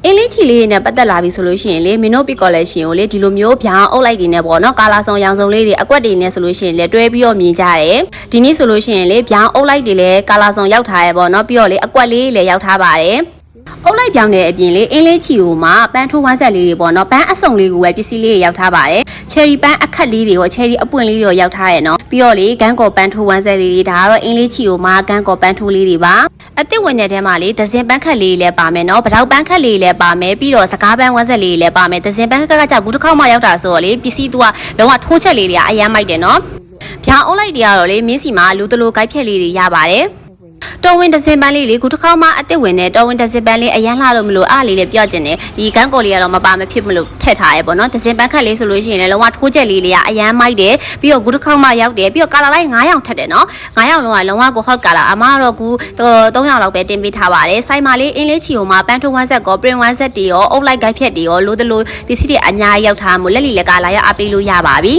အင်းလေးချီလေးနဲ့ပတ်သက်လာပြီဆိုလို့ရှိရင်လေမင်းတို့ပီကော်လက်ရှင်ကိုလေဒီလိုမျိုးဗျာအုပ်လိုက်တွေနဲ့ပေါ့နော်ကာလာဆောင်ရောင်စုံလေးတွေအကွက်တွေနဲ့ဆိုလို့ရှိရင်လေတွဲပြီးတော့မြင်ကြတယ်ဒီနေ့ဆိုလို့ရှိရင်လေဗျာအုပ်လိုက်တွေလည်းကာလာဆောင်ရောက်ထားရပေါ့နော်ပြီးတော့လေအကွက်လေးလည်းရောက်ထားပါတယ်အုပ်လိုက်ပြောင်းတဲ့အပြင်လေအင်းလေးချီကိုမှပန်းထိုးဝမ်းဆက်လေးတွေပေါ့နော်ပန်းအစုံလေးကိုပဲပစ္စည်းလေးတွေရောက်ထားပါတယ်ချယ်ရီပန်းအခက်လေးတွေကိုချယ်ရီအပွင့်လေးတွေရောက်ထားရနော်ပြီးတော့လေဂန်းကော်ပန်းထိုးဝမ်းဆက်လေးတွေဒါကတော့အင်းလေးချီကိုမှဂန်းကော်ပန်းထိုးလေးတွေပါအစ်စ်ဝင်တဲ့ထဲမှာလေဒဇင်ပန်းခက်လေးလည်းပါမယ်နော်ဗတောက်ပန်းခက်လေးလည်းပါမယ်ပြီးတော့စကားပန်းဝမ်းဆက်လေးလည်းပါမယ်ဒဇင်ပန်းခက်ကကြောက်ခုတစ်ခေါက်မှရောက်တာဆိုတော့လေပစ္စည်းသူကလုံးဝထိုးချက်လေးတွေကအရမ်းမိုက်တယ်နော်ဗျာအုပ်လိုက်တွေကတော့လေမင်းစီမှာလူတလူကိုက်ဖြက်လေးတွေရပါတယ်တော်ဝင်ဒဇင်ပန်းလေးခုတစ်ခေါက်မှအစ်စ်ဝင်တဲ့တော်ဝင်ဒဇင်ပန်းလေးအရန်လှလို့မလို့အားလေးလည်းပြော့ကျင်တယ်ဒီကန်းကော်လေးကတော့မပါမဖြစ်မလို့ထည့်ထားရဲပေါ့နော်ဒဇင်ပန်းခက်လေးဆိုလို့ရှိရင်လည်းလုံးဝထိုးချက်လေးတွေကအရန်မိုက်တယ်ပြီးတော့ခုတစ်ခေါက်မှရောက်တယ်ပြီးတော့ကာလာလိုက်9ရောင်ထက်တယ်နော်9ရောင်လုံးကလုံးဝကိုဟော့ကာလာအမကတော့ကူ3ရောင်လောက်ပဲတင်ပေးထားပါတယ်စိုင်းမာလေးအင်းလေးချီကိုမှပန်းထိုးဝမ်းဆက်ကောပရင်ဝမ်းဆက်တွေရောအုပ်လိုက်ကိုက်ဖြက်တွေရောလိုတလို့ပစ္စည်းတွေအများကြီးရောက်ထားမှုလက်လီလက်ကလာရအပေးလို့ရပါပြီ